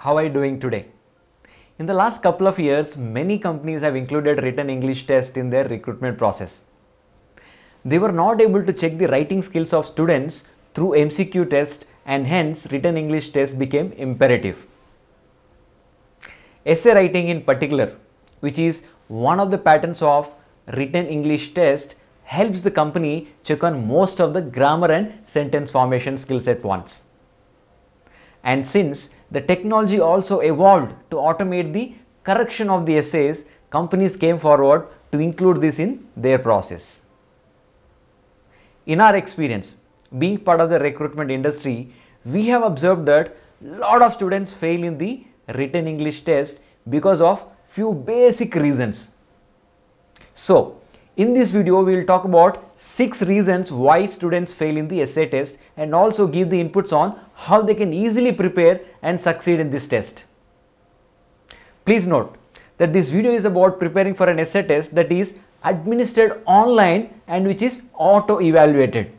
How are you doing today? In the last couple of years, many companies have included written English test in their recruitment process. They were not able to check the writing skills of students through MCQ test, and hence written English test became imperative. Essay writing in particular, which is one of the patterns of written English test, helps the company check on most of the grammar and sentence formation skills at once. And since the technology also evolved to automate the correction of the essays, companies came forward to include this in their process. In our experience, being part of the recruitment industry, we have observed that a lot of students fail in the written English test because of few basic reasons. So, in this video, we will talk about 6 reasons why students fail in the essay test and also give the inputs on how they can easily prepare and succeed in this test. Please note that this video is about preparing for an essay test that is administered online and which is auto-evaluated.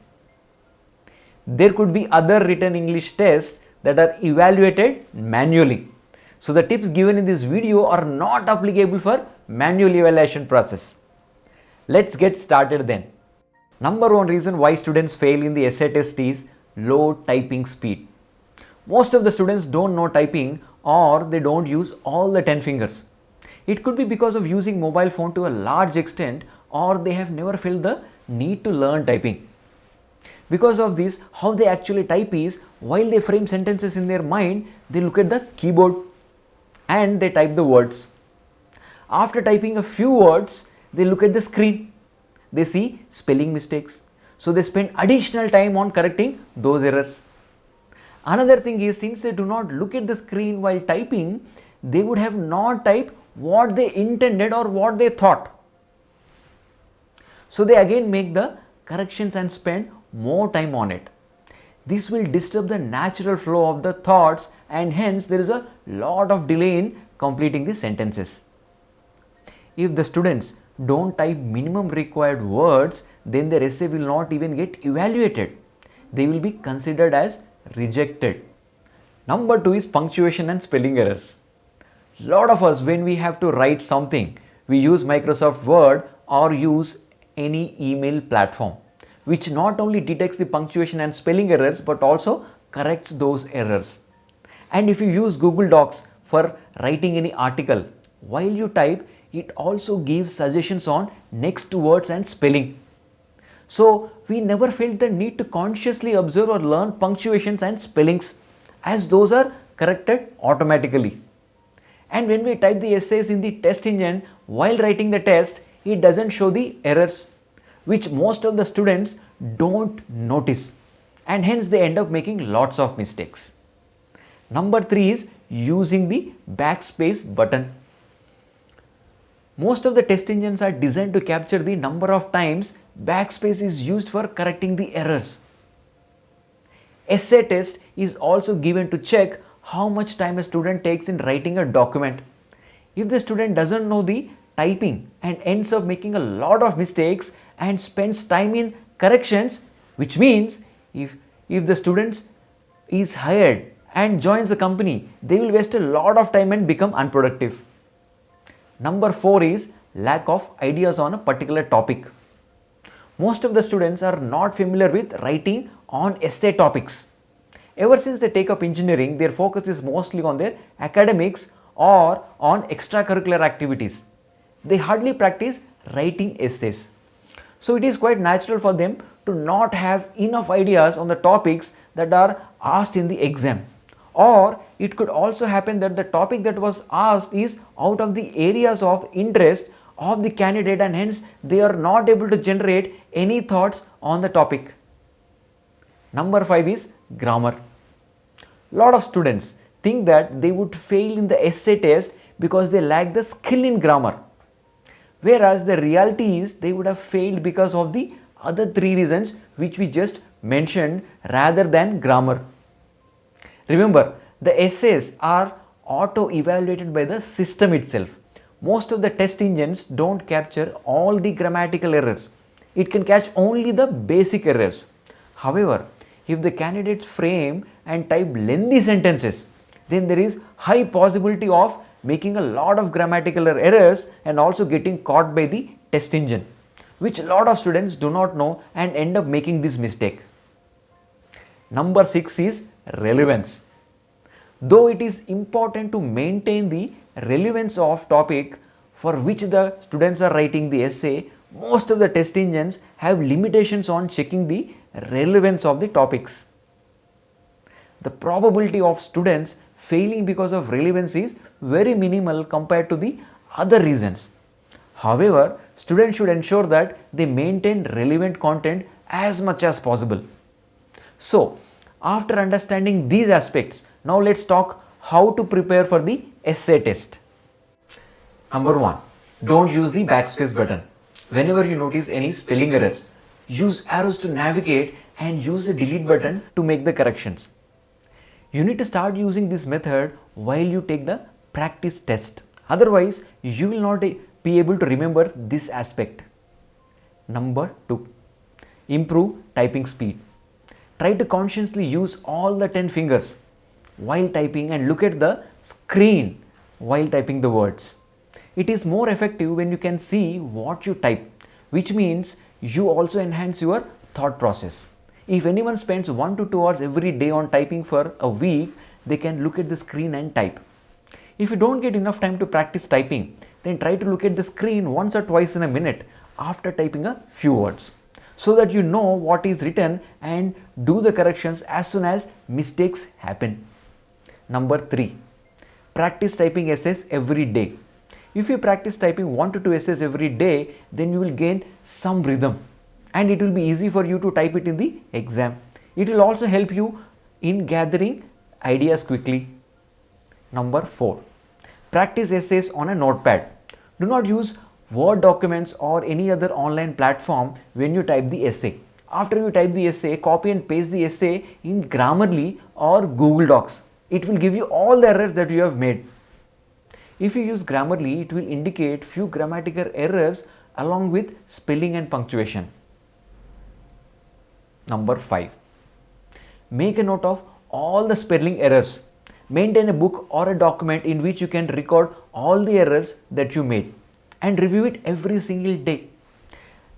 There could be other written English tests that are evaluated manually. So the tips given in this video are not applicable for manual evaluation process. Let's get started then. Number one reason why students fail in the essay test is low typing speed. Most of the students don't know typing or they don't use all the 10 fingers. It could be because of using mobile phone to a large extent, or they have never felt the need to learn typing. Because of this, how they actually type is, while they frame sentences in their mind, they look at the keyboard and they type the words. After typing a few words, they look at the screen. They see spelling mistakes. So they spend additional time on correcting those errors. Another thing is, since they do not look at the screen while typing, they would have not typed what they intended or what they thought. So they again make the corrections and spend more time on it. This will disturb the natural flow of the thoughts, and hence there is a lot of delay in completing the sentences. If the students don't type minimum required words, then their essay will not even get evaluated. They will be considered as rejected. Number 2 is punctuation and spelling errors. Lot of us, when we have to write something, we use Microsoft Word or use any email platform, which not only detects the punctuation and spelling errors but also corrects those errors. And if you use Google Docs for writing any article, while you type, it also gives suggestions on next words and spelling. So we never felt the need to consciously observe or learn punctuations and spellings, as those are corrected automatically. And when we type the essays in the test engine while writing the test, it doesn't show the errors, which most of the students don't notice, and hence they end up making lots of mistakes. Number 3 is using the Backspace button. Most of the test engines are designed to capture the number of times Backspace is used for correcting the errors. Essay test is also given to check how much time a student takes in writing a document. If the student doesn't know the typing and ends up making a lot of mistakes and spends time in corrections, which means if the student is hired and joins the company, they will waste a lot of time and become unproductive. Number 4 is lack of ideas on a particular topic. Most of the students are not familiar with writing on essay topics. Ever since they take up engineering, their focus is mostly on their academics or on extracurricular activities. They hardly practice writing essays. So it is quite natural for them to not have enough ideas on the topics that are asked in the exam. Or it could also happen that the topic that was asked is out of the areas of interest of the candidate, and hence they are not able to generate any thoughts on the topic. Number 5 is grammar. Lot of students think that they would fail in the essay test because they lack the skill in grammar, whereas the reality is they would have failed because of the other 3 reasons which we just mentioned rather than grammar. Remember, the essays are auto-evaluated by the system itself. Most of the test engines don't capture all the grammatical errors. It can catch only the basic errors. However, if the candidates frame and type lengthy sentences, then there is high possibility of making a lot of grammatical errors and also getting caught by the test engine, which a lot of students do not know and end up making this mistake. Number 6 is relevance. Though it is important to maintain the relevance of topic for which the students are writing the essay, most of the test engines have limitations on checking the relevance of the topics. The probability of students failing because of relevance is very minimal compared to the other reasons. However, students should ensure that they maintain relevant content as much as possible. So, after understanding these aspects, now let's talk how to prepare for the essay test. Number 1. Don't use the backspace button. Whenever you notice any spelling errors, use arrows to navigate and use the delete button to make the corrections. You need to start using this method while you take the practice test. Otherwise, you will not be able to remember this aspect. Number 2. Improve typing speed. Try to consciously use all the 10 fingers while typing and look at the screen while typing the words. It is more effective when you can see what you type, which means you also enhance your thought process. If anyone spends 1 to 2 hours every day on typing for a week, they can look at the screen and type. If you don't get enough time to practice typing, then try to look at the screen once or twice in a minute after typing a few words, so that you know what is written and do the corrections as soon as mistakes happen. Number 3. Practice typing essays every day. If you practice typing 1 to 2 essays every day, then you will gain some rhythm and it will be easy for you to type it in the exam. It will also help you in gathering ideas quickly. Number 4. Practice essays on a notepad. Do not use Word documents or any other online platform when you type the essay. After you type the essay, copy and paste the essay in Grammarly or Google Docs. It will give you all the errors that you have made. If you use Grammarly, it will indicate few grammatical errors along with spelling and punctuation. Number 5. Make a note of all the spelling errors. Maintain a book or a document in which you can record all the errors that you made and review it every single day.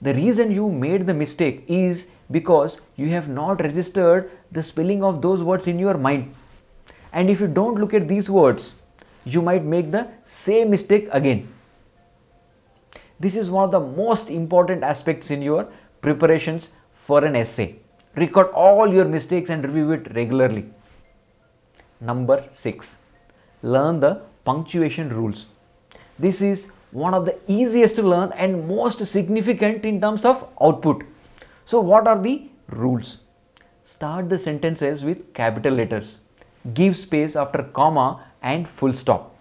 The reason you made the mistake is because you have not registered the spelling of those words in your mind. And if you don't look at these words, you might make the same mistake again. This is one of the most important aspects in your preparations for an essay. Record all your mistakes and review it regularly. Number 6. Learn the punctuation rules. This is one of the easiest to learn and most significant in terms of output. So what are the rules? Start the sentences with capital letters. Give space after comma and full stop.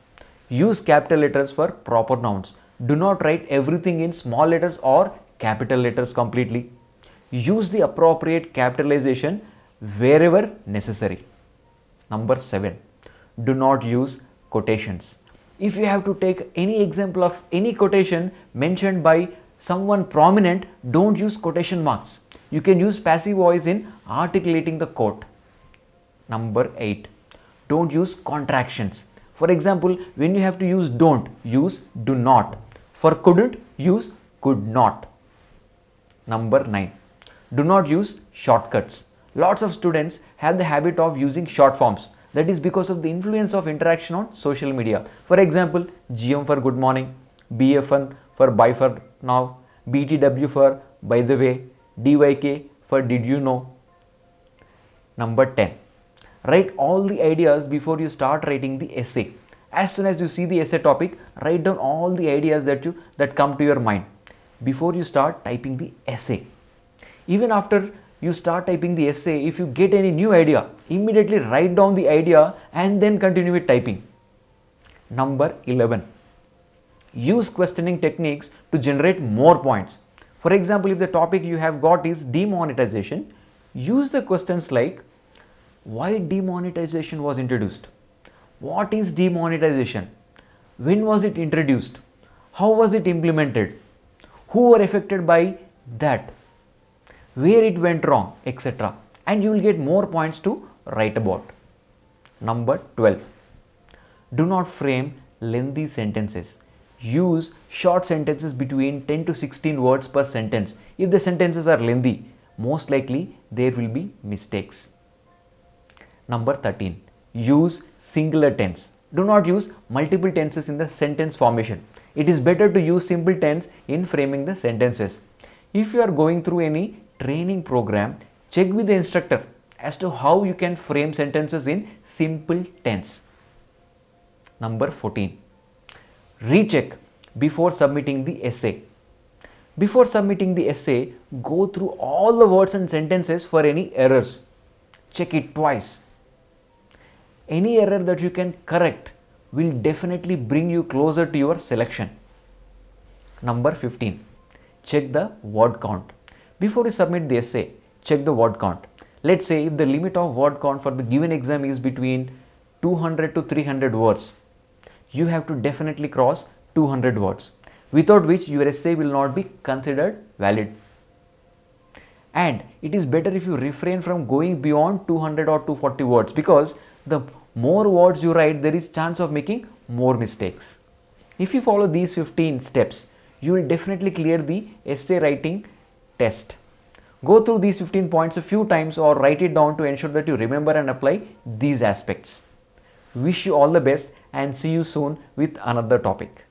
Use capital letters for proper nouns. Do not write everything in small letters or capital letters completely. Use the appropriate capitalization wherever necessary. Number 7. Do not use quotations. If you have to take any example of any quotation mentioned by someone prominent, don't use quotation marks. You can use passive voice in articulating the quote. Number 8. Don't use contractions. For example, when you have to use don't, use do not. For couldn't, use could not. Number 9. Do not use shortcuts. Lots of students have the habit of using short forms. That is because of the influence of interaction on social media. For example, GM for good morning, BFN for bye for now, BTW for by the way, DYK for did you know. Number 10. Write all the ideas before you start writing the essay. As soon as you see the essay topic, write down all the ideas that come to your mind before you start typing the essay. Even after you start typing the essay, if you get any new idea, immediately write down the idea and then continue with typing. Number 11. Use questioning techniques to generate more points. For example, if the topic you have got is demonetization, use the questions like why demonetization was introduced? What is demonetization? When was it introduced? How was it implemented? Who were affected by that? Where it went wrong, etc. And you will get more points to write about. Number 12. Do not frame lengthy sentences. Use short sentences between 10 to 16 words per sentence. If the sentences are lengthy, most likely there will be mistakes. Number 13. Use singular tense. Do not use multiple tenses in the sentence formation. It is better to use simple tense in framing the sentences. If you are going through any training program, check with the instructor as to how you can frame sentences in simple tense. Number 14. Recheck before submitting the essay. Before submitting the essay, go through all the words and sentences for any errors. Check it twice. Any error that you can correct will definitely bring you closer to your selection. Number 15. Check the word count. Before you submit the essay, check the word count. Let's say if the limit of word count for the given exam is between 200 to 300 words, you have to definitely cross 200 words, without which your essay will not be considered valid. And it is better if you refrain from going beyond 200 or 240 words, because the more words you write, there is chance of making more mistakes. If you follow these 15 steps, you will definitely clear the essay writing test. Go through these 15 points a few times or write it down to ensure that you remember and apply these aspects. Wish you all the best and see you soon with another topic.